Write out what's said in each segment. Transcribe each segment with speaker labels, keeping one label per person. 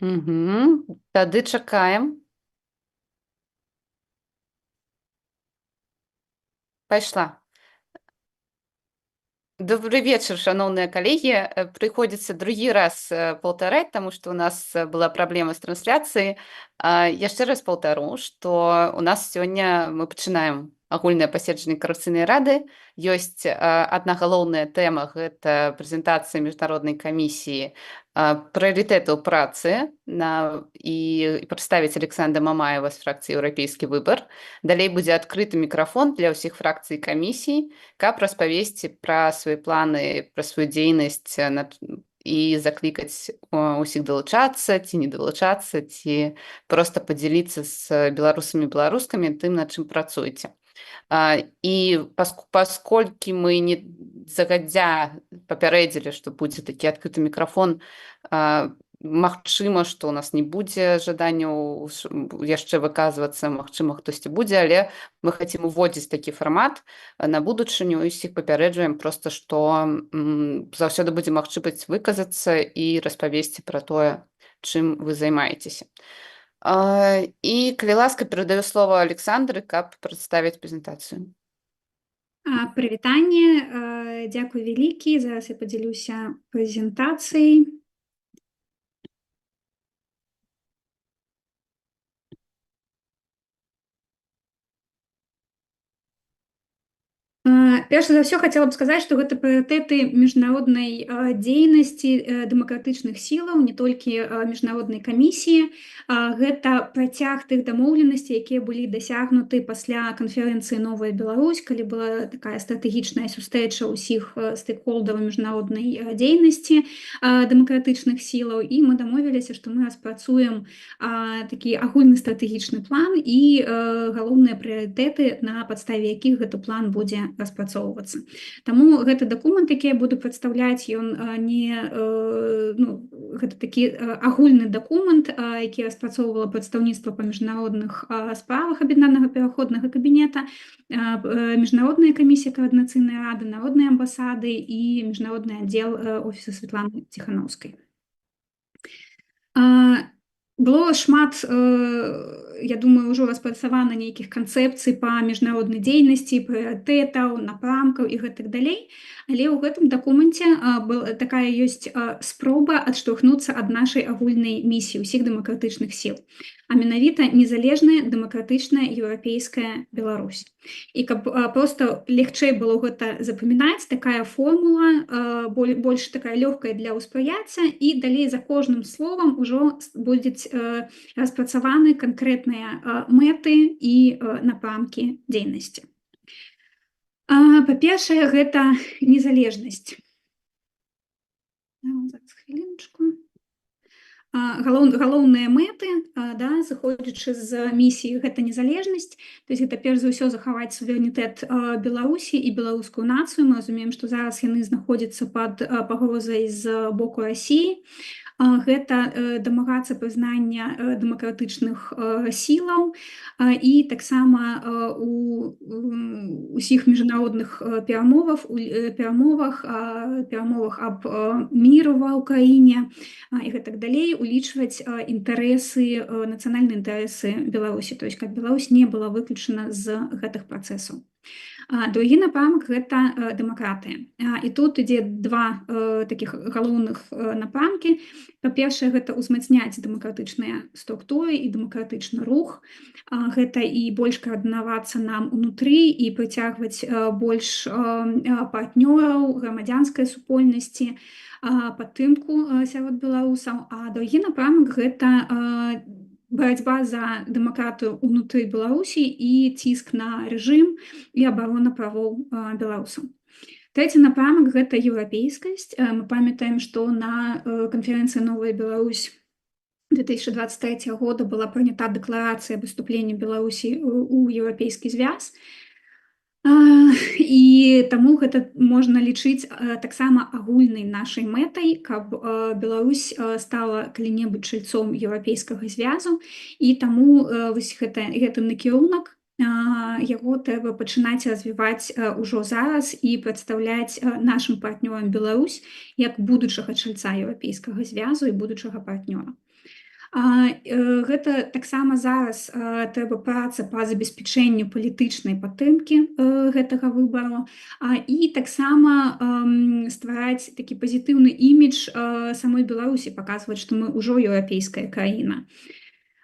Speaker 1: Тады чакаем. Пайшла. Добрый вечер, шановные коллеги. Приходится другі раз паўтараць, таму што у нас была праблема з трансляцыяй. Яшчэ раз паўтару, што у нас сёння мы пачынаем агульнае паседжанне карупцыйнай рады. Ёсць адна галоўная тэма, гэта прэзентацыя міжнароднай камісіі прыярытэтаў працы і прадставіць Александра Мамаева з фракцыі «Еўрапейскі выбар». Далей будзе адкрыты мікрафон для ўсіх фракцый і камісій, каб распавесці пра свае планы, пра сваю дзейнасць і заклікаць усіх далучацца ці не далучацца, ці проста падзяліцца з беларусамі і беларускамі тым, над чым працуеце. І пасколькі мы не загадзя папярэдзілі, што будзе такі адкрыты мікрафон, магчыма, што ў нас не будзе жаданняў яшчэ выказвацца, магчыма, хтосьці будзе, але мы хацім уводзіць такі фармат на будучыню, і усіх папярэджваем проста, што заўсёды будзе магчымасць выказацца і распавесці пра тое, чым вы займаецеся. І, калі ласка, перадаю слово Александры, каб прадставіць прэзентацыю.
Speaker 2: Прывітанне, дзякуй вялікі. Зараз я падзялюся прэзентацыяй. Перш за ўсё хацела б сказаць, што гэта прыярытэты міжнароднай дзейнасці дэмакратычных сілаў, не толькі міжнароднай камісіі. Гэта працяг тых дамоўленасцей, якія былі дасягнуты пасля канферэнцыі «Новая Беларусь», калі была такая стратэгічная сустрэча ўсіх стейкхолдераў міжнароднай дзейнасці дэмакратычных сілаў. І мы дамовіліся, што мы распрацуем такі агульны стратэгічны план і галоўныя прыярытэты, на падставе якіх гэты план будзе распрацоўвацца. Таму гэты дакумент, які я буду прадстаўляць, ён гэта такі агульны дакумент, які распрацоўвала прадстаўніцтва па міжнародных справах аб'яднанага пераходнага кабінета, міжнародная камісія каардынацыйнай рады, народныя амбасады і міжнародны аддзел офіса Святланы Ціханаўскай. Было шмат, я думаю, ўжо распрацавана нейкіх канцэпцый па міжнароднай дзейнасці, прыярытэтаў, напрамкаў і гэтак далей. Але ў гэтым дакуменце такая ёсць спроба адштурхнуцца ад нашай агульнай місіі ўсіх дэмакратычных сіл. А менавіта незалежная, дэмакратычная, еўрапейская Беларусь. І каб проста легчэй было гэта запамінаць, такая формула больш такая лёгкая для ўспрыяцця, і далей за кожным словам ужо будуць распрацаваны канкрэтныя мэты і напрамкі дзейнасці. Па-першае, гэта незалежнасць. Зараз хвіліночку. Галоўныя мэты, зыходзячы з місіі, гэта незалежнасць. То есть гэта перш за ўсё захаваць суверэнітэт Беларусі і беларускую нацыю. Мы разумеем, што зараз яны знаходзяцца пад пагрозай з боку Расіі. Гэта дамагацца прызнання дэмакратычных сілаў і таксама у ўсіх міжнародных перамовах аб міру ва ўкраіне і гэтак далей улічваць інтарэсы, нацыянальныя інтарэсы Беларусі, то есть каб Беларусь не была выключана з гэтых працэсаў. Другі напрамак – гэта дэмакратыя. І тут ідзе два такіх галоўных напрамкі. Па-першае, гэта ўзмацняць дэмакратычныя структуры і дэмакратычны рух. Гэта і больш каардынавацца нам унутры і прыцягваць больш партнёраў, грамадзянскай супольнасці, падтрымку сярод беларусаў. А другі напрамак – гэта барацьба за дэмакратыю ўнутры Беларусі і ціск на рэжым і абарона правоў беларусаў. Трэці напрамак – гэта еўрапейскасць. Мы памятаем, што на канферэнцыі «Новая Беларусь» 2023 года была прынята дэкларацыя аб уступленні Беларусі ў еўрапейскі звяз. І таму гэта можна лічыць таксама агульнай нашай мэтай, каб Беларусь стала калі-небудзь чальцом еўрапейскага звязу, і таму гэты накірунак, яго трэба пачынаць развіваць ужо зараз і прадстаўляць нашым партнёрам Беларусь як будучага чальца еўрапейскага звязу і будучага партнёра. Гэта таксама зараз трэба праца па забеспячэнню палітычнай падтрымкі гэтага выбару і таксама ствараць такі пазітыўны імідж самой Беларусі, паказваць, што мы ўжо еўрапейская краіна.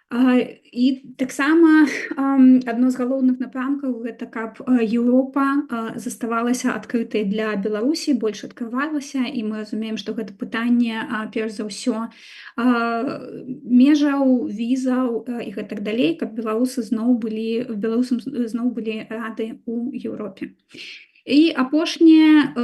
Speaker 2: І таксама адно з галоўных напрамкаў гэта каб Еўропа заставалася адкрытай для Беларусі, больш адкрывалася, і мы разумеем, што гэта пытанне перш за ўсё межаў, візаў і гэтак далей, каб беларусам зноў былі рады ў Еўропе. І апошняе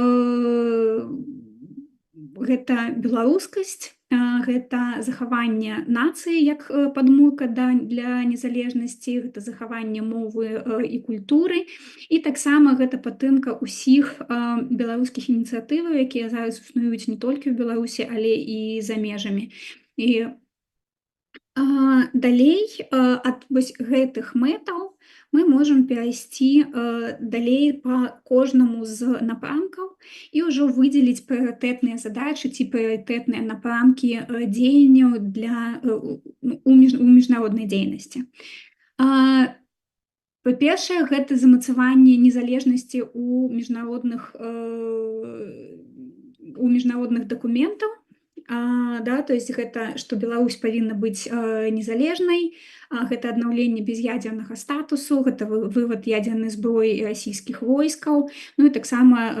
Speaker 2: гэта беларускасць, гэта захаванне нацыі як падмурка для незалежнасці, гэта захаванне мовы і культуры. І таксама гэта падтрымка ўсіх беларускіх ініцыятываў, якія зараз існуюць не толькі ў Беларусі, але і за межамі. І далей ад вось гэтых мэтаў мы можам перайсці далей па кожнаму з напрамкаў і ўжо выдзеліць прыярытэтныя задачы ці прыярытэтныя напрамкі дзеянняў у міжнароднай дзейнасці. Па-першае, гэта замацаванне незалежнасці ў міжнародных дакументаў. То есть гэта, што Беларусь павінна быць незалежнай, гэта аднаўленне без'ядзернага статусу, гэта вывад ядзернай зброі і расійскіх войскаў, ну і таксама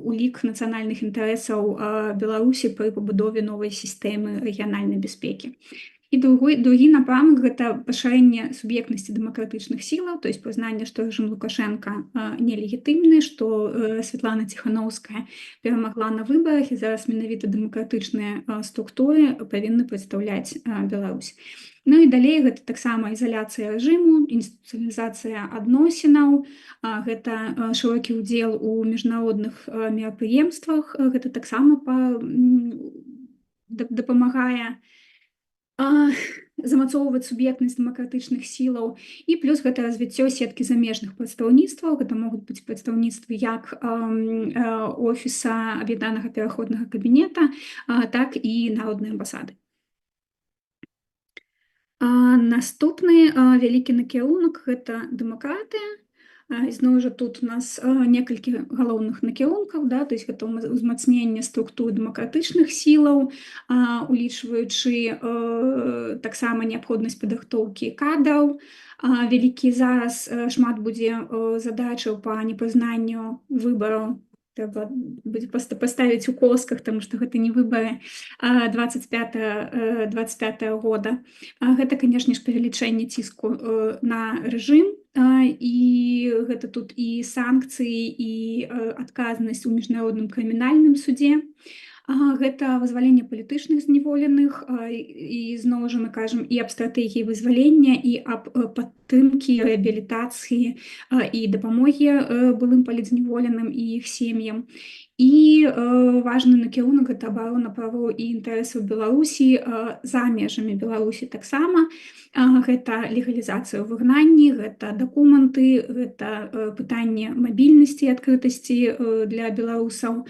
Speaker 2: улік нацыянальных інтарэсаў Беларусі пры пабудове новай сістэмы рэгіянальнай бяспекі. І другі напрамак гэта пашырэнне суб'ектнасці дэмакратычных сілаў, то есть прызнанне, што рэжым Лукашенка нелегітымны, што Святлана Ціханаўская перамагла на выбарах, і зараз менавіта дэмакратычныя структуры павінны прадстаўляць Беларусь. Ну і далей гэта таксама ізаляцыя рэжыму, інстытуцыялізацыя адносінаў, гэта шырокі ўдзел у міжнародных мерапрыемствах, гэта таксама дапамагае замацоўваць суб'ектнасць дэмакратычных сілаў, і плюс гэта развіццё сеткі замежных прадстаўніцтваў, гэта могуць быць прадстаўніцтвы як офіса аб'яднанага пераходнага кабінета, так і народнай амбасады. Наступны вялікі накірунак гэта дэмакратыя. Зноў жа тут у нас некалькі галоўных накірункаў, то есть гэта ўзмацненне структур дэмакратычных сілаў, улічваючы таксама неабходнасць падрыхтоўкі кадраў. Вялікі зараз шмат будзе задачаў па непрызнанню выбараў. Трэба будзе паставіць у косках, таму што гэта не выбары 25 года. Гэта, канешне ж, павелічэнне ціску на рэжым, і гэта тут і санкцыі, і адказнасць у міжнародным крымінальным судзе. Гэта вызваленне палітычных зняволеных, і зноў жа мы кажам і аб стратэгіі вызвалення, і аб падтрымкі, рэабілітацыі і дапамогі былым палітзняволеным і іх сем'ям. І важны накірунак гэта абарона правоў і інтарэсаў Беларусі за межамі Беларусі таксама. Гэта легалізацыя ў выгнанні, гэта дакументы, гэта пытанне мабільнасці і адкрытасці для беларусаў,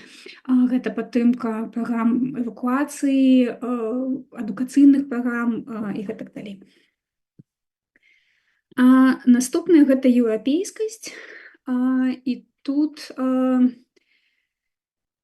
Speaker 2: гэта падтрымка праграм эвакуацыі, адукацыйных праграм і гэтак далей. Наступнае гэта еўрапейскасць, і тут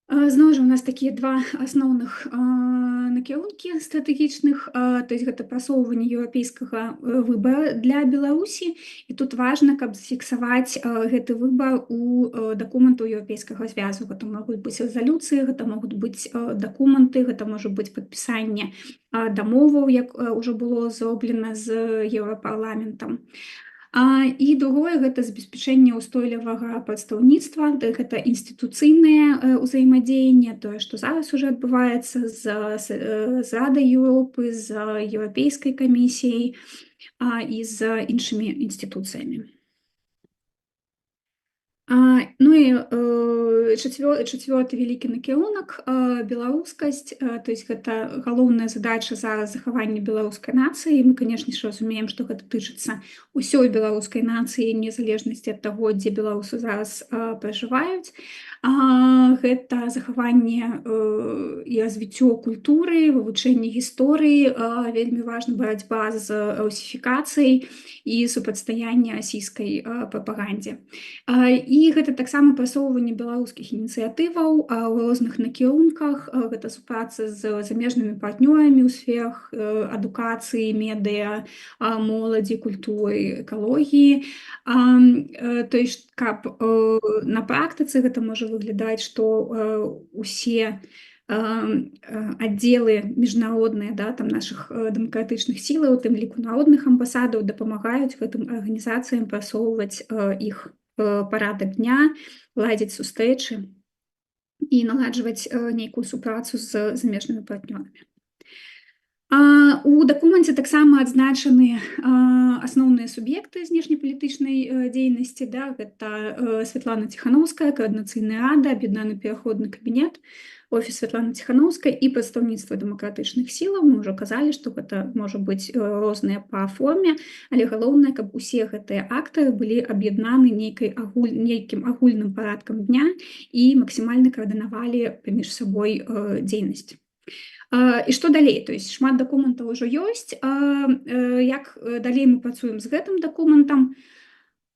Speaker 2: зноў жа у нас такія два асноўных накірункі стратэгічных, то есть гэта прасоўванне еўрапейскага выбара для Беларусі, і тут важна, каб зафіксаваць гэты выбар у дакументу еўрапейскага звязу. Гэта могуць быць рэзалюцыі, гэта могуць быць дакументы, гэта можа быць падпісанне дамоваў, як ужо было зроблена з Еўрапарламентам. І другое гэта забеспячэнне ўстойлівага прадстаўніцтва, гэта інстытуцыйнае ўзаемадзеянне, тое, што зараз уже адбываецца з Радай Еўропы, з Еўрапейскай камісіяй і з іншымі інстытуцыямі. Ну і чацвёрты вялікі накірунак беларускасць, то есть гэта галоўная задача зараз захавання беларускай нацыі. Мы, канешне ж, разумеем, што гэта тычыцца ўсёй беларускай нацыі, незалежнасці ад таго, дзе беларусы зараз пражываюць. Гэта захаванне і развіццё культуры, вывучэнне гісторыі, вельмі важна барацьба з русіфікацыяй і супрацьстаянне расійскай прапагандзе. І гэта таксама прасоўванне беларускіх ініцыятываў у розных накірунках, гэта супраца з замежнымі партнёрамі ў сферах адукацыі, медыа, моладзі, культуры, экалогіі. То есть, каб на практыцы гэта можа выглядаць, што усе аддзелы міжнародныя, да, там нашых дэмакратычных сілаў, у тым ліку народных амбасадаў, дапамагаюць гэтым арганізацыям прасоўваць іх парадак дня, ладзіць сустрэчы і наладжваць нейкую супрацу з замежнымі партнёрамі. У дакуменце таксама адзначаны асноўныя суб'екты знешнепалітычнай дзейнасці, да, гэта Святлана Ціханаўская, Каардынацыйная рада, аб'яднаны пераходны кабінет, офіс Святланы Ціханаўскай і прадстаўніцтва дэмакратычных сілаў. Мы ўжо казалі, што гэта можа быць розныя па форме, але галоўнае, каб усе гэтыя актары былі аб'яднаны нейкім агульным парадкам дня і максімальна каардынавалі паміж сабой дзейнасць. І што далей? То есть шмат дакументаў ужо ёсць. Як далей мы працуем з гэтым дакументам?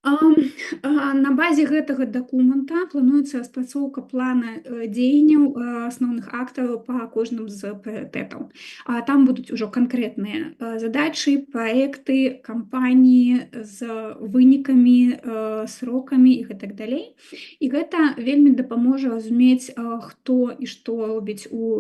Speaker 2: На базе гэтага дакумента плануецца распрацоўка плана дзеянняў асноўных актараў па кожным з прыярытэтаў. Там будуць ужо канкрэтныя задачы, праекты, кампаніі з вынікамі, срокамі і гэтак далей. І гэта вельмі дапаможа разумець, хто і што робіць у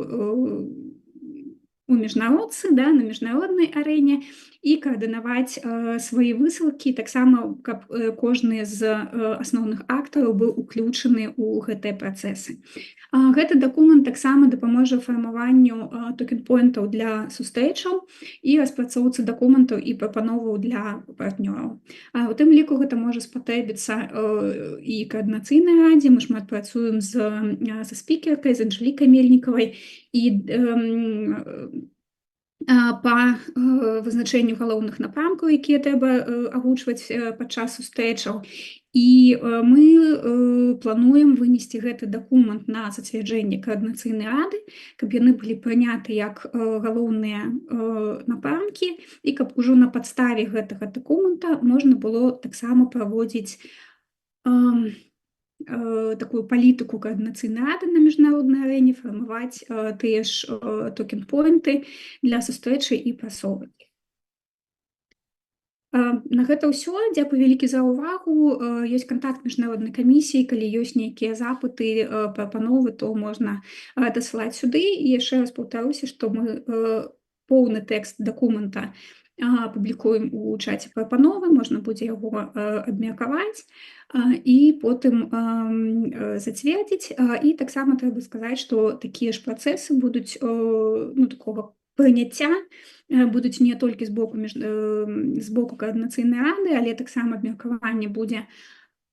Speaker 2: міжнародцы, да, на міжнароднай арэне і каардынаваць свае высылкі, таксама, каб кожны з асноўных актараў быў уключаны ў гэтыя працэсы. Гэты дакумент таксама дапаможа фармаванню токен-поінтаў для сустрэчаў і распрацоўцы дакументаў і прапановаў для партнёраў. У тым ліку гэта можа спатрэбіцца і каардынацыйнай радзе. Мы шмат працуем са спікеркай, з Анжэлікай Мельнікавай, і па вызначэнню галоўных напрамкаў, якія трэба агучваць падчас сустрэчаў. І мы плануем вынесці гэты дакумент на зацвярджэнне каардынацыйнай рады, каб яны былі прыняты як галоўныя напрамкі, і каб ужо на падставе гэтага дакумента можна было таксама праводзіць такую палітыку каардынацыйнай рады на міжнароднай арэне, фармаваць тыя ж токен-поінты для сустрэчы і прасоўваць. На гэта ўсё. Дзякуй вялікі за ўвагу. Ёсць кантакт міжнароднай камісіі. Калі ёсць нейкія запыты, прапановы, то можна дасылаць сюды. І яшчэ раз паўтаруся, што мы поўны тэкст дакумента публікуем у чаце прапановы, можна будзе яго абмеркаваць і потым зацвердзіць. І таксама трэба сказаць, што такія ж працэсы будуць такога прыняцця будуць не толькі з боку каардынацыйнай рады, але таксама абмеркаванне будзе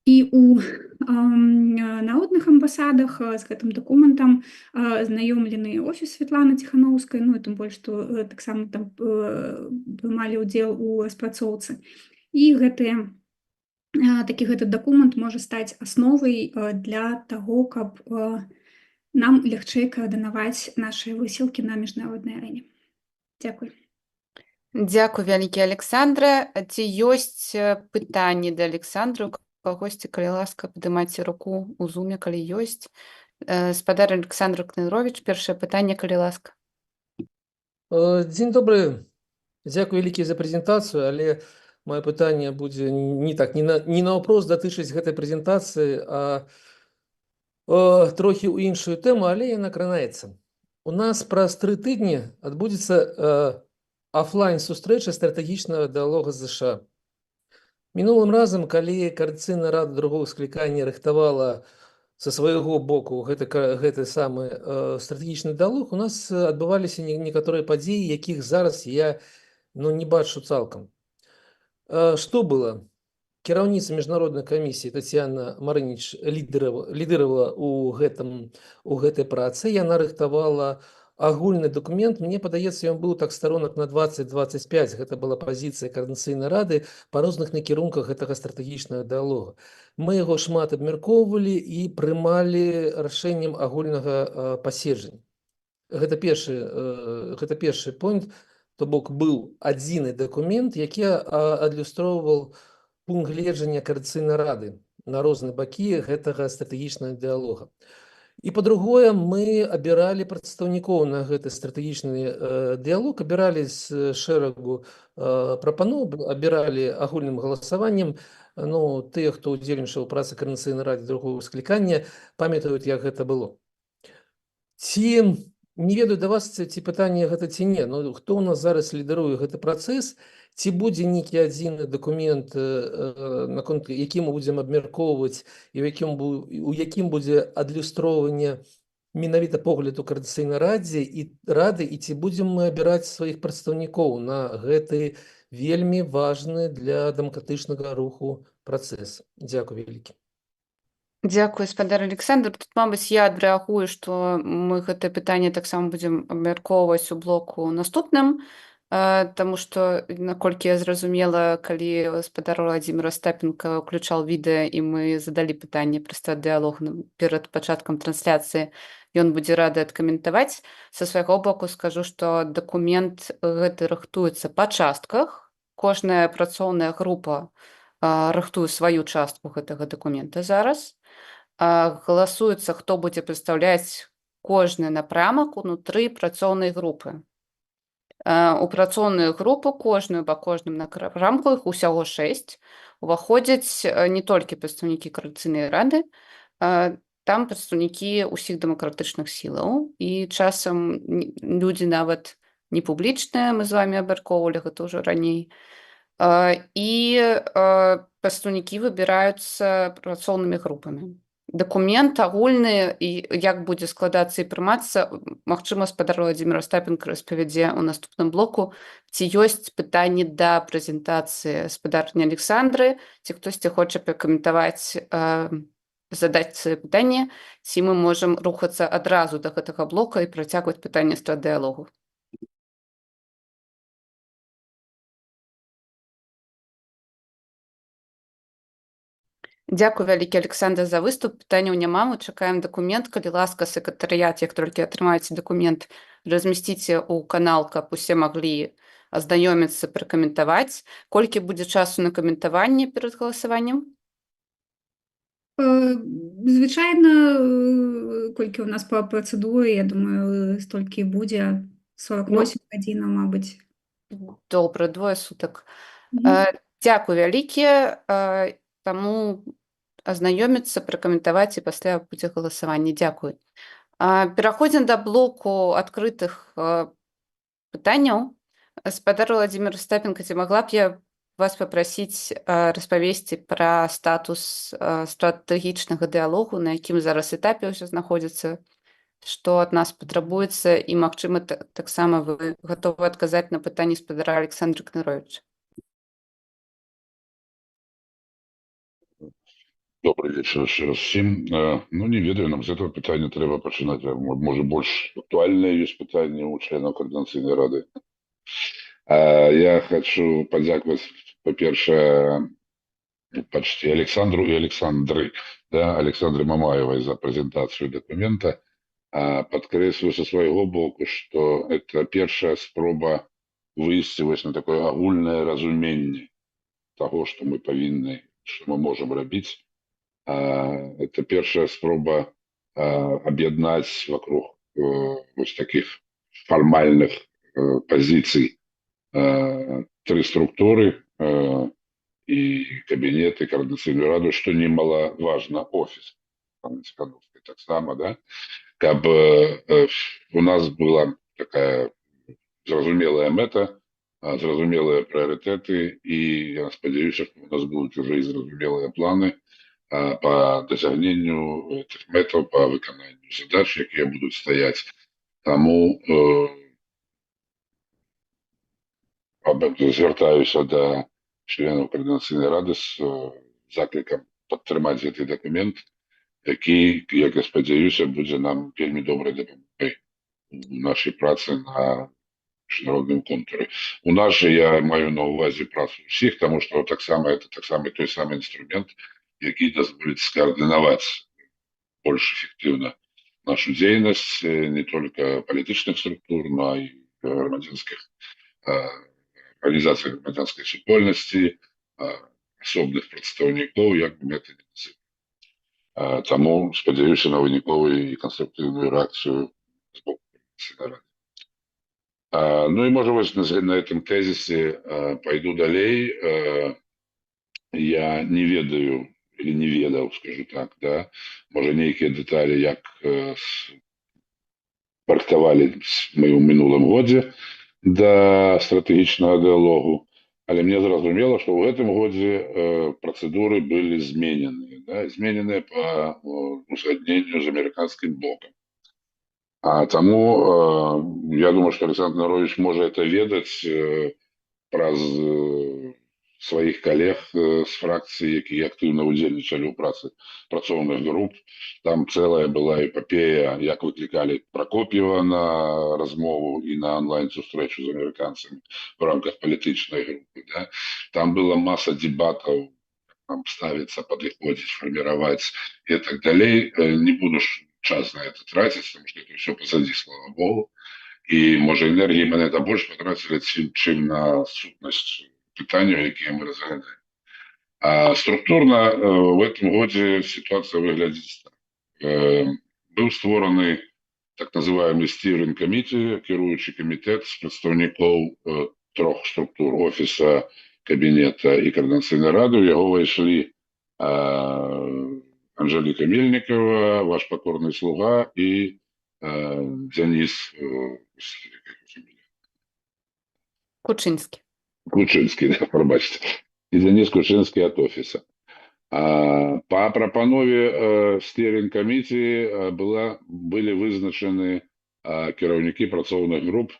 Speaker 2: і ў народных амбасадах. З гэтым дакументам знаёмлены офіс Святланы Ціханаўскай, і тым больш, што таксама там прымалі ўдзел у распрацоўцы. І гэты дакумент можа стаць асновай для таго, каб нам лягчэй каардынаваць нашыя высілкі на міжнароднай арэне. Дзякуй.
Speaker 1: Дзякуй вялікі, Александра. Ці ёсць пытанні да Александры? Кагосьці, калі ласка, падымайце руку ў зуме, калі ёсць. Спадар Александр Кнырович, першае пытанне, калі ласка.
Speaker 3: Дзень добры. Дзякуй вялікі за прэзентацыю, але маё пытанне будзе не наўпрост датычыць гэтай прэзентацыі, а трохі ў іншую тэму, але яна кранаецца. У нас праз 3 тыдні адбудзецца офлайн-сустрэча стратэгічнага дыалога з ЗША. Мінулым разам, калі Коордынацыйная рада другого склікання рыхтавала са свайго боку гэты самы стратэгічны дыалог, у нас адбываліся некаторыя падзеі, якіх зараз я не бачу цалкам. Што было? кіраўніца міжнароднай камісіі Тацьяна Марыніч лідыравала у гэтай працы. Яна рыхтавала агульны документ. Мне падаецца, ён быў так сторонак на 20-25. Гэта была пазіцыя Коордынацыйнай рады па розных накірунках гэтага стратэгічнага дыалога. Мы яго шмат абмяркоўвалі і прымалі рашэннем агульнага паседжання. Гэта першы пункт, то бок быў адзіны дакумент, які адлюстроўваў пункт гледжання Коордынацыйнай рады на розныя бакі гэтага стратэгічнага дыалога. І па-другое, мы абіралі прадстаўнікоў на гэты стратэгічны дыалог, абіралі з шэрагу прапаноў, абіралі агульным галасаваннем. Ну, тыя, хто ўдзельнічаў у працы Коордынацыйнай рады другого склікання, памятаюць, як гэта было. Ці не ведаю да вас, ці пытанне гэта ці не, но хто ў нас зараз лідаруе гэты працэс, ці будзе нейкі адзіны дакумент, наконт які мы будзем абмяркоўваць, і у якім будзе адлюстроўванне менавіта погляду Коордынацыйнай рады, і ці будзем мы абіраць сваіх прадстаўнікоў на гэты вельмі важны для дэмакратычнага руху працэс. Дзякуй вялікі.
Speaker 1: Дзякуй, спадар Александр. Тут, мабыць, я адрэагую, што мы гэтае пытанне таксама будзем абмяркоўваць у блоку наступным, таму што, наколькі я зразумела, калі спадар Владзімир Астапенко ўключаў відэа і мы задалі пытанне пра дыалог перад пачаткам трансляцыі, ён будзе рады адкаментаваць. Са свайго боку скажу, што дакумент гэты рыхтуецца па частках. Кожная працоўная група рыхтуе сваю частку гэтага дакумента зараз. Галасуецца, хто будзе прадстаўляць кожны напрамак унутры працоўнай групы. У працоўную групу кожную па кожным напрамку, іх усяго 6, уваходзяць не толькі прадстаўнікі Коордынацыйнай рады, там прадстаўнікі ўсіх дэмакратычных сілаў, і часам людзі нават не публічныя, мы з вамі абмяркоўвалі гэта ўжо раней, і прадстаўнікі выбіраюцца працоўнымі групамі. Дакумент агульны, і як будзе складацца і прымацца, магчыма, спадар Владзімир Астапенко распавядзе ў наступным блоку, ці ёсць пытанні да прэзентацыі спадарні Александры, ці хтосьці хоча пракаментаваць, задаць свае пытанне, ці мы можам рухацца адразу да гэтага блока і працягваць пытанне стратдыалогу. Дзякуй вялікі, Александр, за выступ. Пытанняў няма, мы чакаем дакумент. Калі ласка, сакратарыят, як толькі атрымаеце дакумент, размясціце ў канал, каб усе маглі азнаёміцца, пракаментаваць. Колькі будзе часу на каментаванне перад галасаваннем?
Speaker 2: Звычайна, колькі ў нас па працэдуры, я думаю, столькі будзе 48 гадзінаў, мабыць.
Speaker 1: Добра, 2 сутак. Дзякуй вялікі, таму азнаёміцца, пракаментаваць і пасля будзе галасаванне. Дзякуй. Пераходзім да блоку адкрытых пытанняў. Спадар Владзімир Астапенко, ці магла б я вас папрасіць распавесці пра статус стратэгічнага дыалогу, на якім зараз этапе ўсё знаходзіцца, што ад нас патрабуецца, і, магчыма, таксама вы гатовы адказаць на пытанні спадара Александра Кнаровича.
Speaker 4: Добрый вечер еще раз всем. Ну, не ведаю, нам с этого питания треба починать. Может, больше актуальные есть питания у членов Координаційної ради. Я хочу подякувати, по-перше, почти Александру и Александры, да, Александре Мамаевой за презентацию документа. Подкреслю со своего боку, что это первая спроба выяснилось на такое огульное разумение того, что мы повинны, что мы можем робить. Это первая спроба объединять вокруг вот таких формальных позиций 3 структуры и кабинеты Координаційної ради, что немаловажно офис Цикановской так само, да, как бы у нас была такая зразумелая мета, зразумелые приоритеты, и я сподіваюся, что у нас будут уже и зразумелые планы по досягнению этих методов, по виконанню задач, які будуть стоять. Тому звертаюся до членов Координаційної ради з закликом підтримати цей документ, який, як я сподіваюся, буде нам вельми добре допомогти в нашій праці на міжнародному контурі. У нас же, я маю на увазі працю всіх, тому що це той самий інструмент, який дозволить скоординувати більш ефективно нашу діяльність не тільки політичних структур, но й громадянських організацій громадянської супольності, особних представників, як би ми це не називали. Тому сподіваюся на виникову і конструктивну реакцію з боку Координаційної ради. Ну и, может быть, на этом тезисе пойду далей. Я не ведаю, или не ведал, скажу так, да, може некие деталі, як парктували ми у минулому годі до стратегічного діалогу, але мені зрозуміло, що в этом годі процедури були змінені, да, змінені по узгодненню з американським боком. Тому я думаю, що Олександр Нарович може це ведати про своїх колег з фракції, які активно удзельнічали у праці працовних груп. Там ціла була епопея, як викликали Прокоп'єва на розмову і на онлайн-зустрічу з американцями в рамках політичної групи. Да? Там була маса дебатів, там ставиться, подходить, формировать и так далее. Не буду час на это тратить, потому что это все позади, слава богу. И, может, энергии мы на это больше потратили, чем на сутность питания, які мы разглядаем. А структурно в этом году ситуация выглядит так. Был створений так называемый Steering Committee, керуючий комітет з представників трьох структур: Офіса, Кабінета і Координаційної ради. В його вийшли Анжеліка Мельникова, ваш покорний слуга і Денис
Speaker 1: Кучинський.
Speaker 4: Кучинский, да, пробачте. И Денис Кучинский от офиса. По пропанове Steering Committee были визначені керівники працовних груп.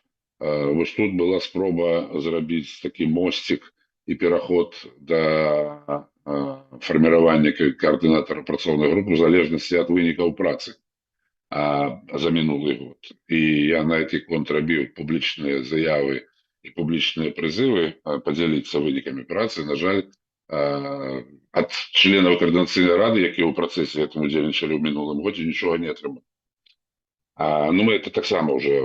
Speaker 4: Ось тут була спроба зробити такий мостик і переход до формування координатора працовних груп в залежності від виників праці за минулий год. І я на этой конт робив публічні заяви і публічні призиви поділитися виниками праці. На жаль, от членів Координаційної ради, які у процесі цьому діяльничали в минулому році, нічого не отримали. Ну, ми це так само вже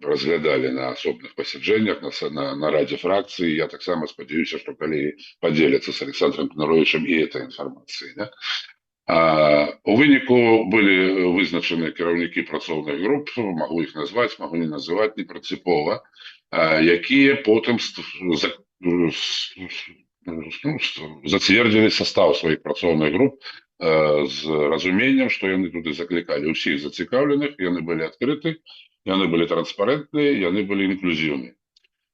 Speaker 4: розглядали на особних посидженнях, на раді фракції. Я так само сподіваюся, що колеги поділяться з Олександром Наровичем і цією інформацією. Да? У виніку були визначені керівники працовних груп, можу їх назвати, можу не називати, не принципово, які потім затвердили состав своїх працовних груп з розумінням, що вони туди закликали усіх зацікавлених, і вони були відкриті, і вони були транспарентні, і вони були інклюзивні.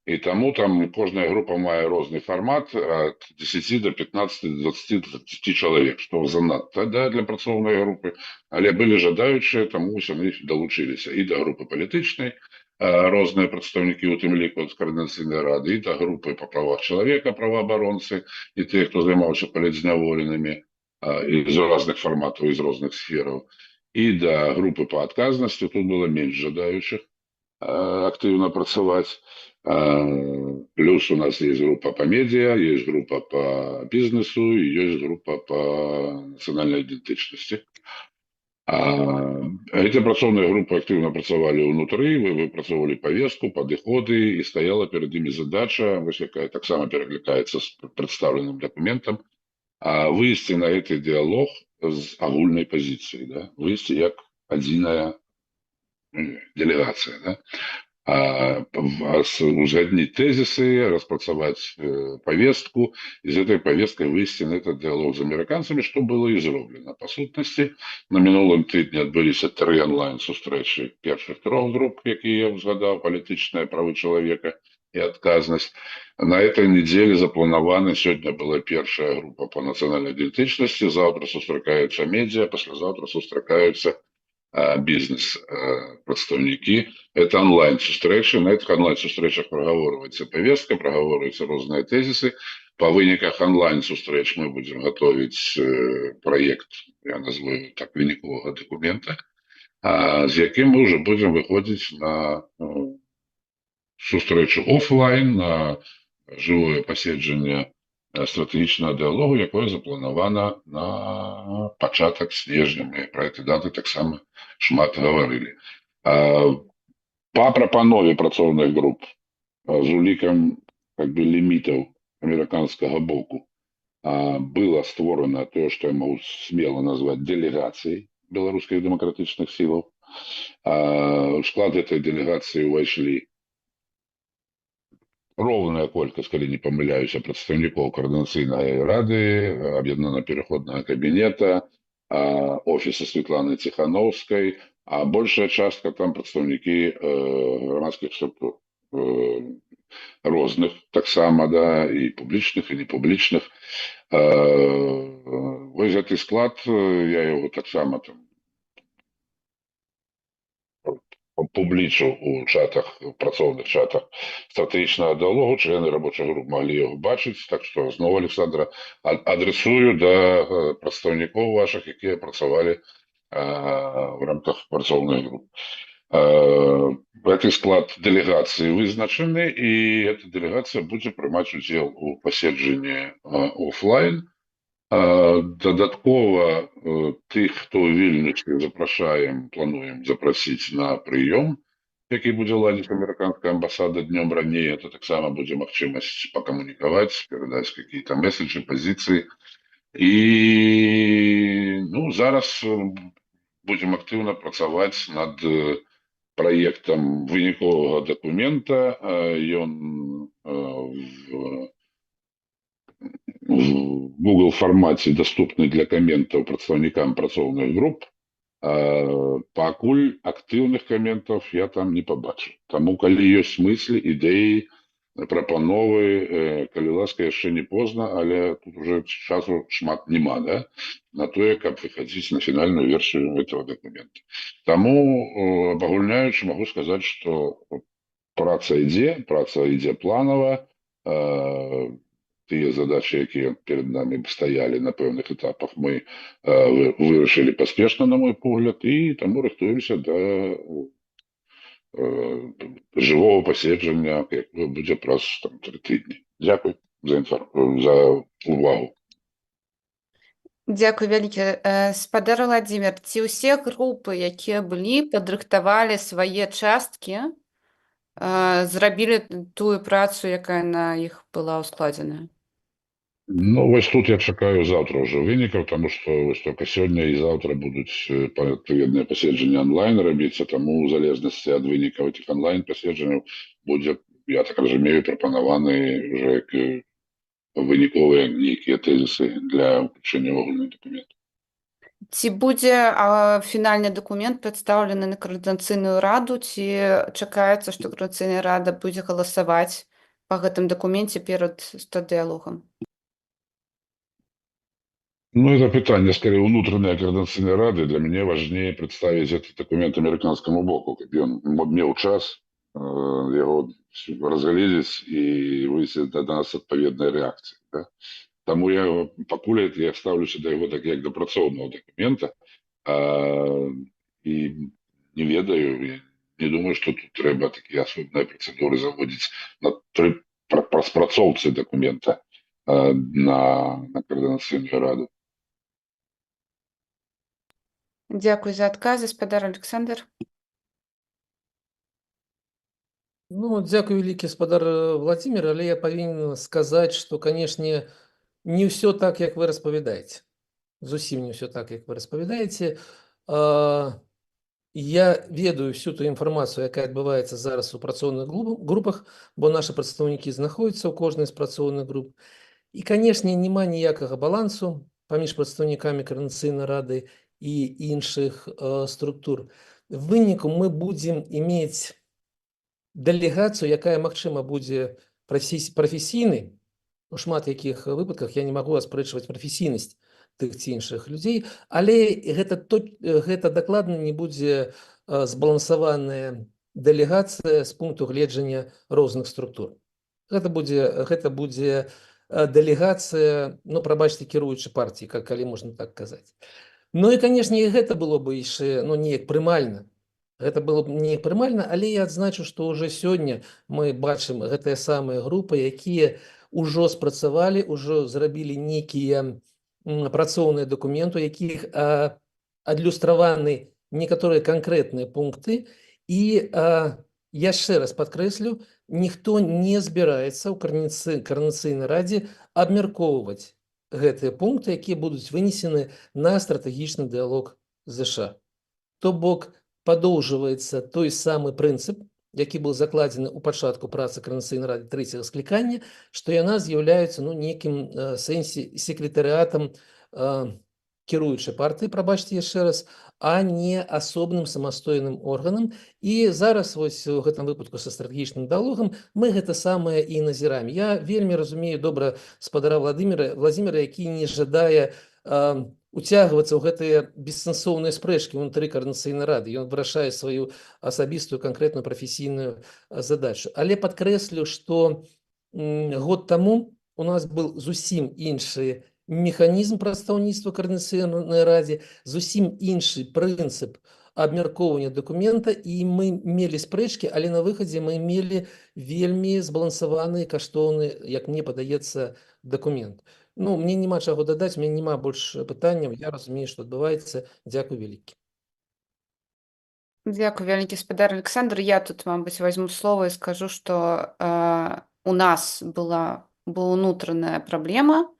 Speaker 4: І тому там кожна група має різний формат від 10 до 15, 20, 30 чоловік, що занадто, да, для працовної групи, але були жадаючі, тому вони долучилися і до групи політичної, різні представники у тим ліку з Координаційної ради, і до групи по правах чоловіка, правооборонці, і ті, хто займався політзневоленими із різних форматів, із різних сфер, і до групи по відказності. Тут було менш жадаючих активно працювати. Плюс у нас есть группа по медиа, есть группа по бизнесу, и есть группа по национальной идентичности. Эти працовные группы активно працевали внутри, выпрацовывали повестку, подходы, и стояла перед ними задача, яка так само перекликается с представленным документом, вывести на этот диалог с огульной позиции, да? Вывести как одиная делегация, да? Узгоднить тезисы, распрацовать повестку, из этой повестки вывести на этот диалог с американцами, что было и сделано. По сутности, на минулому тижні відбулися 3 онлайн-зустрічі перших 3 груп, які я згадав: політичне, право чоловіка і відказність. На этой неделе запланована, сегодня была первая группа по национальной идентичности, завтра зустрічаються медиа, послезавтра зустрічаються бізнес-представники. Это онлайн-зустрічі. На этих онлайн-зустрічах проговорюється повестка, проговорюються різні тезиси. По выніках онлайн-сустрэч мы будем готовить проект, я называю его так, вынікового документа, з яким мы уже будем выходить на сустрэчу офлайн, на живое паседжанне стратэгічнага дыалогу, якое запланавана на пачатак снежня. Мы про эти даты таксама шмат гаварылі. Па прапанове працоўных груп з улікам лімітаў амерыканскага боку было створана тое, што я могу смело назваць дэлегацыяй беларускіх дэмакратычных сілаў. У склад этой дэлегацыі ўвайшлі роўная колькасць, калі не памыляюся, прадстаўнікоў коордынацыйнай рады, аб'яднана-пераходнага кабінета, офіса Светланы Ціхановскай, а большая частка там прадстаўнікі грамадскіх структур розных, таксама, да, і публічных, і непублічных. Вось гэты склад, я яго таксама там публічыў у чатах, працоўных чатах стратэгічнага дыалогу, члены рабочых груп маглі яго бачыць, так што зноў, Александра, адресую да прадстаўнікоў вашых, якія працавалі в рамках працоўных груп. Гэты склад дэлегацыі вызначаны, і эта дэлегацыя будзе прымаць удзел у паседжанні офлайн. Дадаткова тых, хто ў Вільнюсе, запрашаем, плануем запрасіць на прыём, які будзе ладзіць амерыканская амбасада днём раней. Это таксама будзе магчымасць пакамунікаваць, перадаць какие-то месседжы, пазіцыі. І зараз будзем актыўна працаваць над проектом выніковага документа. Ён в Google формате доступны для комментов прадстаўнікам працоўных груп. Пакуль актыўных комментов я там не побачыў. Таму, калі ёсць мысли, ідэі, прапановы, калі ласка, яшчэ не позна, але тут уже часу шмат нема, да, на тое, каб выходить на финальную версию этого документа. Таму, абагульняючы, могу сказать, что праца ідзе планова. Тыя задачи, якія перед нами стаялі на пэўных этапах, мы вырашылі паспешна, на мой погляд, і таму рыхтуемся да живого паседжання, якое будзе праз 3 тыдні. Дзякуй за увагу.
Speaker 1: Дзякуй вялікі. Спадар Владзімир, ці ўсе групы, якія былі, падрыхтавалі свае часткі, зрабілі тую працу, якая на іх была ўскладзеная?
Speaker 4: Вось тут я чакаю завтра уже вынікаў, тому што вось только сёння і завтра будуць адпаведныя паседжанні онлайн рабіцца, таму ў залежнасці ад вынікаў этих онлайн паседжанняў будзе, я так разумею, прапанаваны уже выніковыя нейкія тэзісы для ўключэння ў агульны дакумент.
Speaker 1: Ці будзе фінальны дакумент прадстаўлены на коордынацыйную раду, ці чакаецца, што коордынацыйная рада будзе галасаваць па гэтым дакуменце перад стадыалогам?
Speaker 4: Это питание, скорее, внутренней координационной рады. Для меня важнее представить этот документ американскому боку, как он имел час его разглядеть и выяснить до нас отповедной реакции. Да? Тому я покулю я ставлю сюда его так как до працоўного документа и не ведаю, не думаю, что тут треба такие особенные процедуры заводить на спрацоўцы документа на координационную раду.
Speaker 1: Дзякуй за адказы, спадар Александр.
Speaker 3: Дзякуй вялікі, спадар Владзімир, але я павінен сказаць, што, канешне, не ўсё так, як вы распавядаеце. Зусім не ўсё так, як вы распавядаеце. Я ведаю всю ту інфармацыю, якая адбываецца зараз у працоўных групах, бо нашы прадстаўнікі знаходзяцца ў кожнай з працоўных груп. І, канешне, няма ніякага балансу паміж прадстаўнікамі коордынацыйнай рады і іншых структур. В выніку мы будзем мець дэлегацыю, якая, магчыма, будзе прафесійнай. У шмат якіх выпадках я не магу аспрэчваць прафесійнасць тых ці іншых людзей, але гэта дакладна не будзе збалансаваная дэлегацыя з пункту гледжання розных структур. Гэта будзе дэлегацыя, ну, прабачце, кіруючай партыі, калі можна так казаць. Ну і, канешне, і гэта было бы яшчэ, ну, неяк прымальна. Гэта было б неяк прымальна, але я адзначу, што ўжо сёння мы бачым гэтыя самыя групы, якія ўжо спрацавалі, ўжо зрабілі нейкія працоўныя дакументы, у якіх адлюстраваны некаторыя канкрэтныя пункты. І яшчэ раз падкрэслю, ніхто не збіраецца ў Координацыйнай радзе абмяркоўваць гэтыя пункты, якія будуць вынесены на стратэгічны дыялог з ЗША. То бок падоўжваецца той самы прынцып, які быў закладзены ў пачатку працы Координацыйнай рады трэцяга склікання, што яна з'яўляецца, ну, нейкім сэнсе секретарыятам кіруючай партыі, прабачце яшчэ раз, а не асобным самастойным органам. І зараз вось у гэтым выпадку са стратэгічным дыялогам мы гэта самае і назіраем. Я вельмі разумею добра спадара Владзіміра, які не жадае уцягвацца ў гэтыя бессэнсоўныя спрэчкі ўнутры Координацыйнай рады. Ён вырашае сваю асабістую канкрэтную прафесійную задачу. Але падкрэслю, што год таму у нас быў зусім іншы механізм прадстаўніцтва Координацыйнай радзе, зусім іншы прынцып абмяркоўвання дакумента, і мы мелі спрэчкі, але на выхадзе мы мелі вельмі збалансаваны, каштоўны, як мне падаецца, дакумент. Ну, мне няма чаго дадаць, мне няма больш пытанняў, я разумею, што адбываецца. Дзякуй вялікі.
Speaker 1: Дякую вялікі, спадар Александр. Я тут, мабыць, возьму слово и скажу, что у нас была унутраная праблема,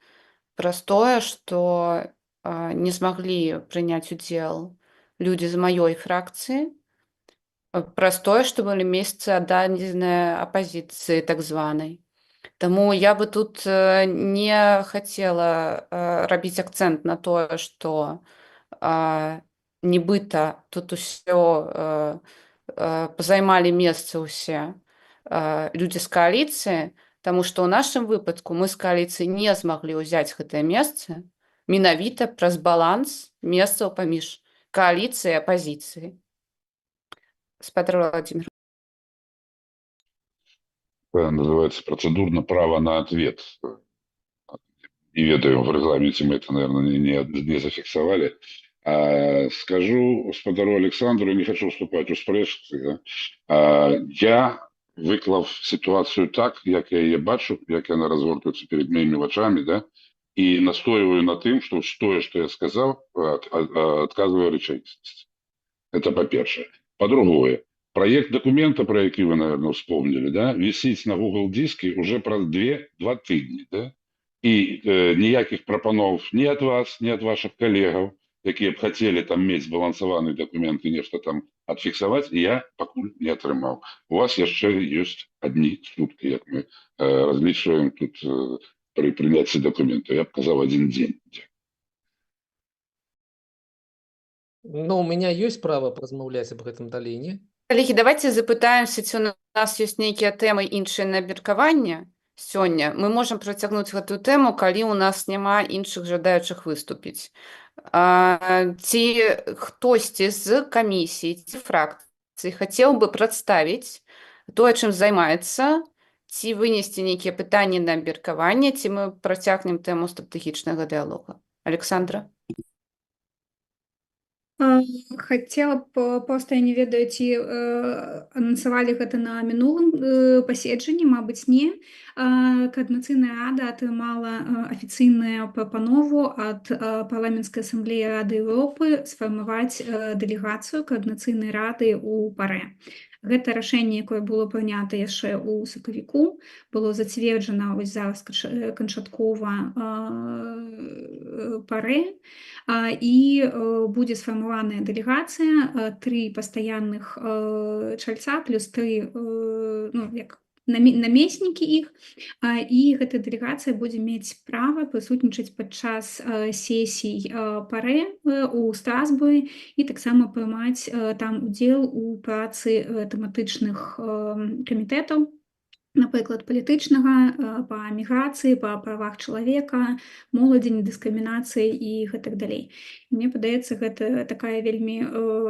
Speaker 1: простое, что не смогли принять удел люди из моей фракции, простое, что были месяцы аддадзеныя оппозиции так званой. Таму я бы тут не хотела рабіць акцент на тое, што нібыта тут усё позаймалі месцы ўсе людзі з кааліцыі, таму што ў нашым выпадку мы з кааліцыі не змаглі ўзяць гэтае месца менавіта праз баланс месцаў паміж кааліцыяй і апазіцыяй. Спадар Владимир.
Speaker 4: Называется процедурно право на ответ. Не ведаю, в регламенте мы это, наверное, не зафиксовали. Скажу спадару Александру, не хочу вступать в спрэчки. Я выклав ситуацию так, як я ее бачу, як яна разгортваецца перед моими вачами, да, и настаиваю на тым, что тое, что я сказал, отказываю рэчаіснасці. Это по-першае. По-другое, проект документа, про які вы, наверное, вспомнили, да, висит на Google диске уже про 2 тыдні, да, и ніякіх прапаноў ни от вас, ни от ваших коллегов, якія б хотели там мець збалансаваны документ и нешта там отфиксовать, я пакуль не атрымаў. У вас яшчэ есть одни сутки, як мы разлічваем тут при принятии документа. Я б казаў 1 день.
Speaker 3: Ну, у меня есть право поразмаўляць об гэтым далей, не?
Speaker 1: Калегі, давайте запытаемся, ці у нас ёсць нейкія тэмы іншыя на абмеркаванне сёння. Мы можам працягнуць гэтую тэму, калі у нас няма іншых жадаючых выступіць. Ці хтосьці з камісій, ці фракцый хацеў бы прадставіць тое, чым займаецца, ці вынесці нейкія пытанні на абмеркаванне, ці мы працягнем тэму стратэгічнага дыялога. Александра?
Speaker 2: Хацела б проста, я не ведаю, ці анансавалі гэта на мінулым паседжанні, мабыць, не. Координацыйная рада атрымала афіцыйную прапанову ад парламенцкай асамблеі Рады Еўропы сфармаваць дэлегацыю координацыйнай рады ў ПАРЭ. Гэта рашэнне, якое было прынята яшчэ ў сакавіку, было зацверджана вось зараз канчаткова ПАРЭ, і будзе сфармаваная дэлегацыя, 3 пастаянных чальца плюс 3 намеснікі іх, і гэта дэлегацыя будзе мець права прысутнічаць падчас сесій ПАРЭ у Страсбуры і таксама прымаць там удзел у працы тэматычных камітэтаў напрыклад, палітычнага, па міграцыі, па правах чалавека, моладзі, недыскрымінацыі і гэтак далей. Мне падаецца, гэта такая вельмі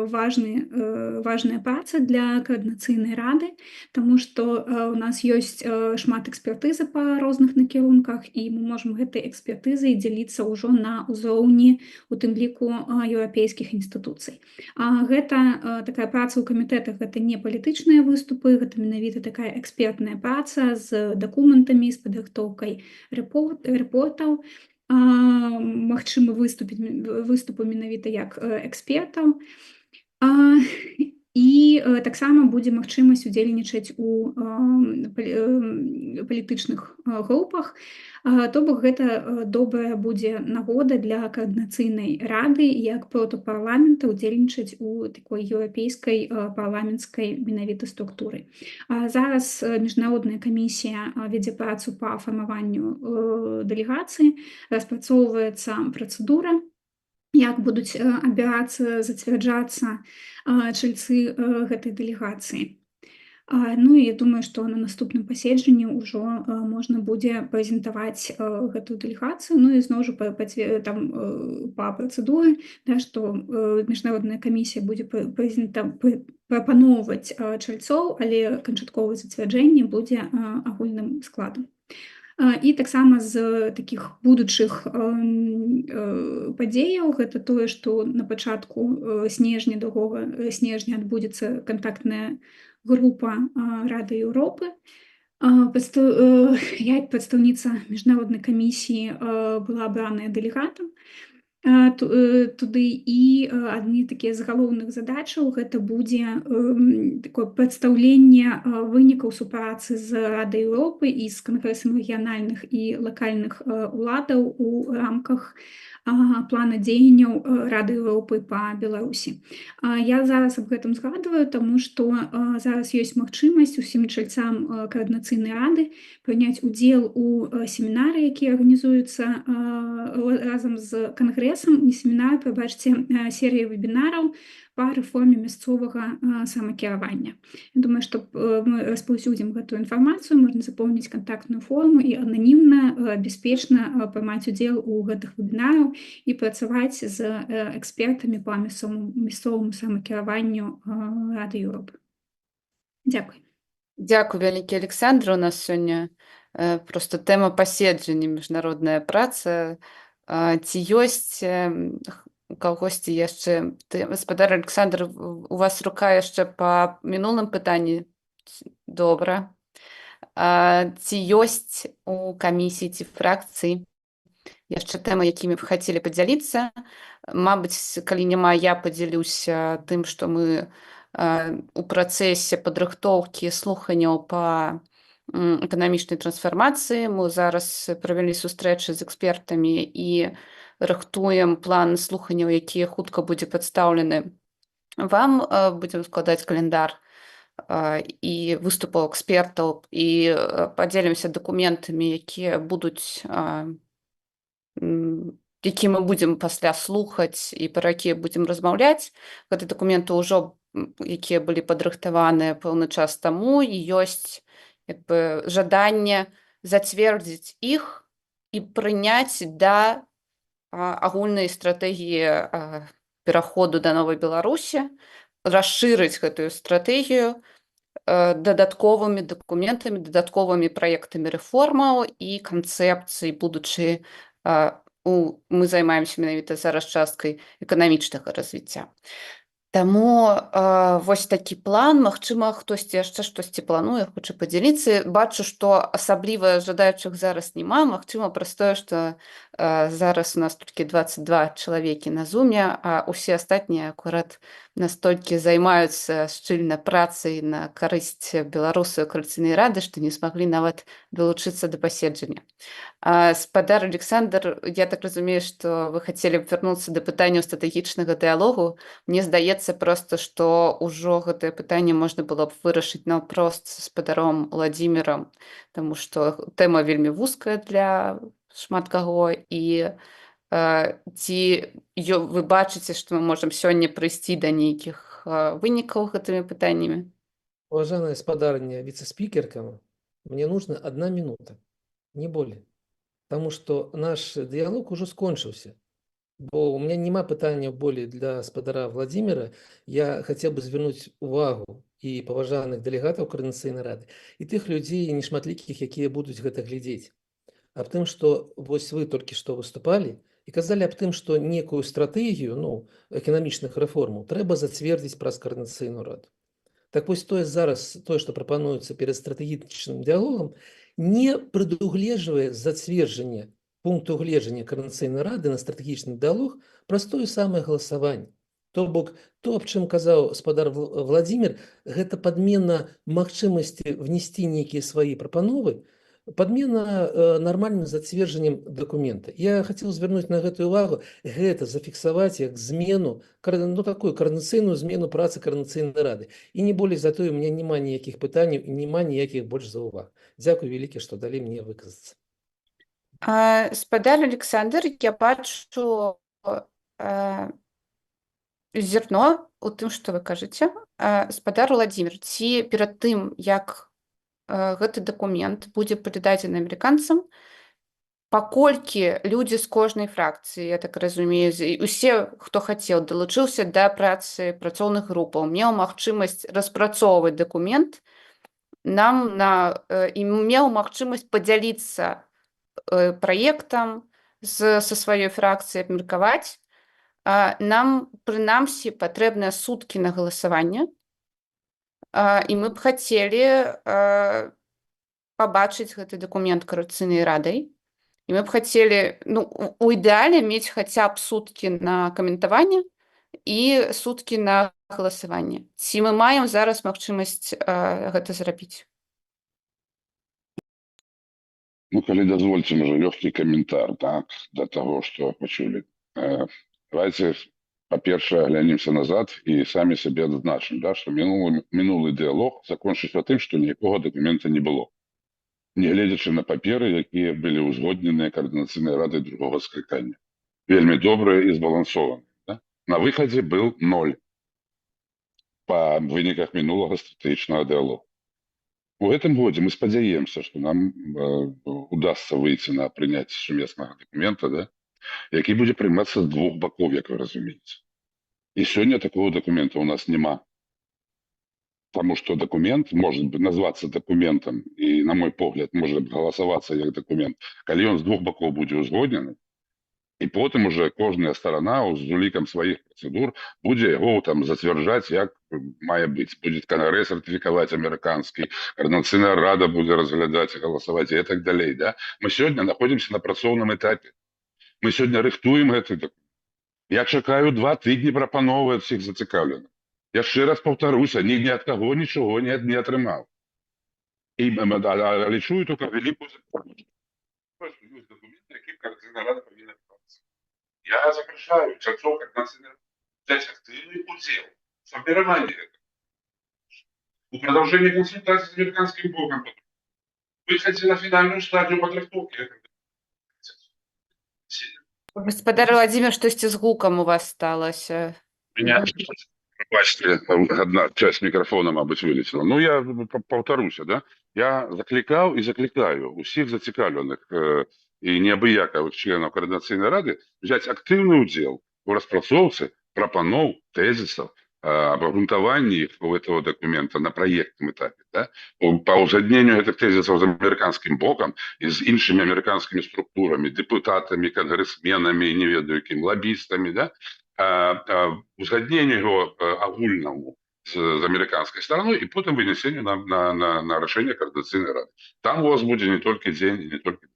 Speaker 2: важная праца для каардынацыйнай рады, таму што у нас ёсць шмат экспертызы па розных накірунках, і мы можам гэтай экспертызай дзяліцца ўжо на ўзроўні, у тым ліку еўрапейскіх інстытуцый. Гэта такая праца ў камітэтах, гэта не палітычныя выступы, гэта менавіта такая экспертная праца з дакументамі, з падрыхтоўкай рэпортаў, магчыма выступы менавіта як экспертаў. І таксама будзе магчымасць удзельнічаць у палітычных групах. То бок гэта добрая будзе нагода для каардынацыйнай рады як протапарламента удзельнічаць у такой еўрапейскай парламенцкай менавіта структуры. Зараз міжнародная камісія вядзе працу па фармаванню дэлегацыі, распрацоўваецца працэдура, як будуць абірацца, зацвярджацца чальцы гэтай дэлегацыі. Ну і я думаю, што на наступным паседжанні ўжо можна будзе прэзентаваць гэтую дэлегацыю, ну і зноў жа па працэдуры, што міжнародная камісія будзе прапаноўваць чальцоў, але канчатковае зацвярджэнне будзе агульным складам. І таксама з такіх будучых падзеяў гэта тое, што на пачатку снежня, другога снежня адбудзецца кантактная група Рады Еўропы. Я як прадстаўніца міжнароднай камісіі была абраная дэлегатам туды, і адны такія з галоўных задачаў гэта будзе такое прадстаўленне вынікаў супрацы з Радай Еўропы і з кангрэсам рэгіянальных і лакальных уладаў у рамках плана дзеянняў Рады Еўропы па Беларусі. Я зараз аб гэтым згадваю, таму што зараз ёсць магчымасць усім чальцам каардынацыйнай рады прыняць удзел у семінары, якія арганізуюцца разам з кангрэсам, не семінар, прабачце, серыя вебінараў па рэформе мясцовага самакіравання. Я думаю, што мы распаўсюдзім гэтую інфармацыю, можна запоўніць кантактную форму і ананімна, бяспечна прымаць удзел у гэтых вебінараў і працаваць з экспертамі па мясцоваму самакіраванню Рады Еўропы. Дзякуй.
Speaker 1: Дзякуй вялікі, Александра. У нас сёння проста тэма паседжання міжнародная праца. Ці ёсць у кагосьці яшчэ, гаспадар Александр, у вас рука яшчэ па мінулым пытанні? Добра. Ці ёсць у камісіі ці фракцыі яшчэ тэмы, якімі б хацелі падзяліцца? Мабыць, калі няма, я падзялюся тым, што мы у працэсе падрыхтоўкі слуханняў па эканамічнай трансфармацыі. Мы зараз правялі сустрэчы з экспертамі і рыхтуем план слуханняў, які хутка будзе прадстаўлены вам. Будзем складаць каляндар і выступаў экспертаў і падзелімся дакументамі, якія будуць, які мы будзем пасля слухаць і пра якія будзем размаўляць. Гэты дакументы ўжо, якія былі падрыхтаваныя пэўны час таму, і ёсць жаданне зацвердзіць іх і прыняць да агульнай стратэгіі пераходу да новай Беларусі, расшырыць гэтую стратэгію дадатковымі дакументамі, дадатковымі праектамі рэформаў і канцэпцый будучай. Мы займаемся менавіта зараз часткай эканамічнага развіцця. Таму вось такі план. Магчыма, хтосьці яшчэ штосьці плануе, хоча падзяліцца. Бачу, што асабліва жадаючых зараз няма. Магчыма, праз тое, што зараз у нас толькі 22 чалавекі на зуме, а ўсе астатнія акурат настолькі займаюцца шчыльна працай на карысць беларусаў коаліцыйнай рады, што не змаглі нават далучыцца да паседжання. Гаспадар Александр, я так разумею, што вы хацелі б вярнуцца да пытанняў стратэгічнага дыялогу. Мне здаецца проста, што ўжо гэтае пытанне можна было б вырашыць наўпрост з гаспадаром Владзімірам, таму што тэма вельмі вузкая для шмат каго. І ці вы бачыце, што мы можам сёння прыйсці да нейкіх вынікаў гэтымі пытаннямі?
Speaker 3: Уважаемая гаспадарня віцэ-спікерка, Мне нужна 1 минута, не более. Потому что наш дыялог ужо скончыўся. Бо у меня няма пытання болей для спадара Владимира. Я хацеў бы звярнуць увагу і паважаных дэлегатаў Коардынацыйнай рады, і тых людзей нешматлікіх, якія будуць гэта глядзець. Аб тым, што вось вы толькі што выступалі і казалі аб тым, што некую стратэгію, эканамічных рэформаў трэба зацвердзіць праз Коардынацыйную раду. Так вось тое, што прапануецца перад стратэгічным дыялогам, не прадугледжвае зацверджанне пункту гледжання Коардынацыйнай рады на стратэгічны дыялог праз тое самае галасаванне. То бок, то, аб чым казаў спадар Владимир, гэта падмена магчымасці внесці нейкія свае прапановы, падмена нармальным зацверджаннем дакумента. Я хацеў звярнуць на гэтую увагу, гэта зафіксаваць як змену, такую коордынацыйную змену працы Коордынацыйнай рады. І не болей за тое, у меня няма ніякіх пытанняў і няма ніякіх больш заўваг. Дзякуй вялікі, што далі мне выказацца.
Speaker 1: Спадар Александр, я бачу зерно у тым, што вы кажаце. Спадар Владимир, ці перад тым, як гэты дакумент будзе перададзены амерыканцам, паколькі людзі з кожнай фракцыі, я так разумею, усе, хто хацеў, далучыўся да працы працоўных групаў, меў магчымасць распрацоўваць дакумент, і меў магчымасць падзяліцца праектам са сваёй фракцыяй, абмеркаваць, нам, прынамсі, патрэбныя суткі на галасаванне, і мы б хацелі пабачыць гэты дакумент Коордынацыйнай радай, і мы б хацелі, у ідэале мець хаця б суткі на каментаванне і суткі на галасаванне. Ці мы маем зараз магчымасць гэта зрабіць?
Speaker 4: Калі дазвольце, можа, лёгкі каментар, так, да таго, што пачулі. Давайте, па-першае, глянемся назад і самі сабе адзначым, што мінулы дыялог закончыўся тым, што ніякога дакумента не было. Нягледзячы на паперы, якія былі ўзгодненыя Коордынацыйнай радай другога склікання. Вельмі добрыя і збалансованыя. На выхадзе быў 0 па выніках мінулага стратэгічнага дыялогу. У гэтым годзе мы спадзяемся, што нам удасца выйти на прыняцце сумеснага дакумента, які будзе прымацца з двух бакоў, як вы разумееце. І сёння такого дакумента у нас няма. Таму што дакумент можа назвацца дакументам і, на мой погляд, можа галасавацца як дакумент, калі ён з двух бакоў будзе ўзгоднены, і потым уже кожная старана з улікам сваіх працэдур будзе яго зацвярджаць, як мае быць. Будзе Конгрэс ратыфікаваць амерыканскі, Коордынацыйная рада будзе разглядаць і галасаваць і так далей. Мы сёння знаходзімся на працоўным этапе. Мы сёння рыхтуем гэты дакумент. Я чакаю 2 тыдні прапановы ад всіх зацікаўленых. Яшчэ раз паўтаруся, ні ад каго нічого не атрымаў. Але чую толькі вялікую запомню. Ёсць дакументы, які Коордынацыйная рада павінна прымацца. Я запрашаю чальцоў Коордынацыйнай рады взять актыўны удзел в формировании этого. У продолжения консультаций с американским боком. Выходите на финальную стадию подготовки.
Speaker 1: Спадар Владимир, штосьці з гукам у вас сталася.
Speaker 4: Меня, бачите, одна часть микрофона, мабуть, вылетела. Я повторюся, я закликав і закликаю усіх зацікавлених і неабыякавых членів Координаційної ради взяти активний уділ у розпрацовці пропанов, тезисів, обґрунтовании этого документа на проектном этапе, по узгоднению этих тезисов с американским боком и с іншими американскими структурами, депутатами, конгрессменами, не ведаю кем, лоббистами, узгоднению его огульному с американской стороной и потом вынесению на решение Координаційної ради. Там у вас будет не только день, не только...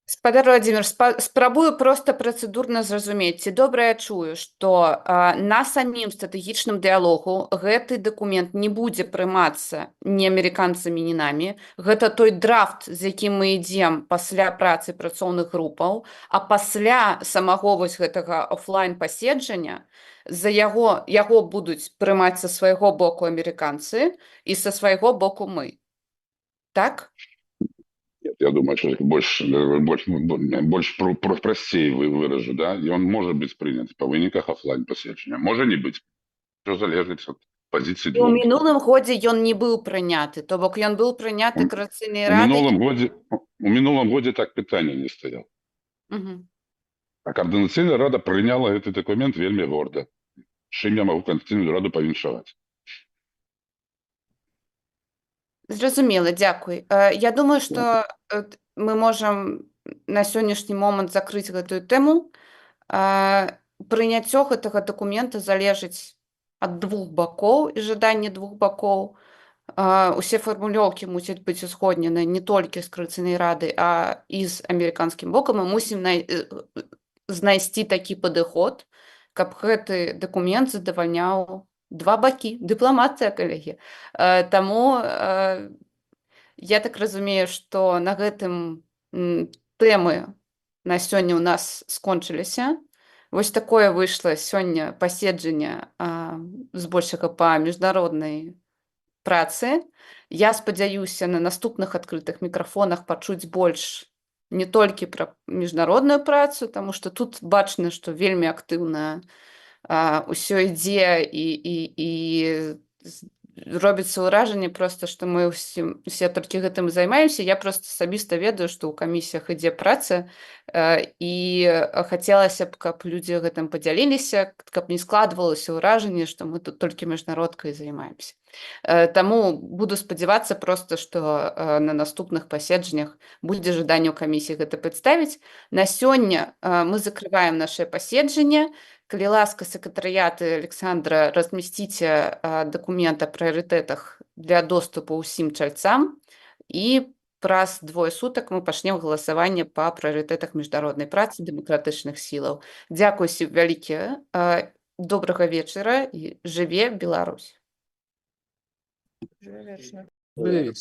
Speaker 1: Спадар Владимир, спрабую проста працэдурна зразумець, ці добра я чую, што на самім стратэгічным дыялогу гэты дакумент не будзе прымацца ні амерыканцамі, ні намі. Гэта той драфт, з якім мы ідзем пасля працы працоўных групаў, а пасля самого вось гэтага офлайн-паседжання за яго будуць прымаць са свайго боку амерыканцы і са свайго боку мы. Так?
Speaker 4: Я думаю, что больше простей выражу, и он может быть принят по выниках офлайн посещения. Может не быть. Все залежит от позиций
Speaker 1: І ў
Speaker 4: двух.
Speaker 1: мінулым годзе ён не быў прыняты, то бок ён быў прыняты Координацыйнай Радай.
Speaker 4: У мінулым годзе так пытанне не стаяла.
Speaker 1: Мгм.
Speaker 4: А Координацыйная Рада прыняла гэты дакумент вельмі горда. З чым я магу Координацыйную Раду павіншаваць.
Speaker 1: Зразумела, дзякуй. Я думаю, што мы можам на сённяшні момант закрыць гэтую тэму. Прыняццё гэтага дакумента залежыць ад двух бакоў і жаданне двух бакоў. Усе фармулёўкі мусяць быць узгоднены не толькі з Координацыйнай Рады, а і з амерыканскім бокам. Мы мусім знайсці такі падыход, каб гэты дакумент задавальняў два бакі. Дыпламатыя, калегі. Таму я так разумею, што на гэтым тэмы на сёння ў нас скончыліся. Вось такое выйшла сёння паседжанне збольшага па міжнароднай працы. Я спадзяюся на наступных адкрытых мікрафонах пачуць больш не толькі пра міжнародную працу, таму што тут бачна, што вельмі актыўна ўсё ідзе і робіцца ўражанне проста, што мы ўсе толькі гэтым займаемся. Я проста асабіста ведаю, што ў камісіях ідзе праца, і хацелася б, каб людзі гэтым падзяліліся, каб не складвалася ўражанне, што мы тут толькі міжнародкай займаемся. Таму буду спадзявацца проста, што на наступных паседжаннях будзе жаданне ў камісіі гэта прадставіць. На сёння мы закрываем нашае паседжанне. Калі ласка, сакратарыяты Александра, размясціце дакумент о прыярытэтах для доступу ўсім чальцам, і праз 2 сутак мы пачнем галасаванне па прыярытэтах міжнароднай працы дэмакратычных сілаў. Дзякуй вялікі, добрага вечара і жыве Беларусь.
Speaker 3: Жыве.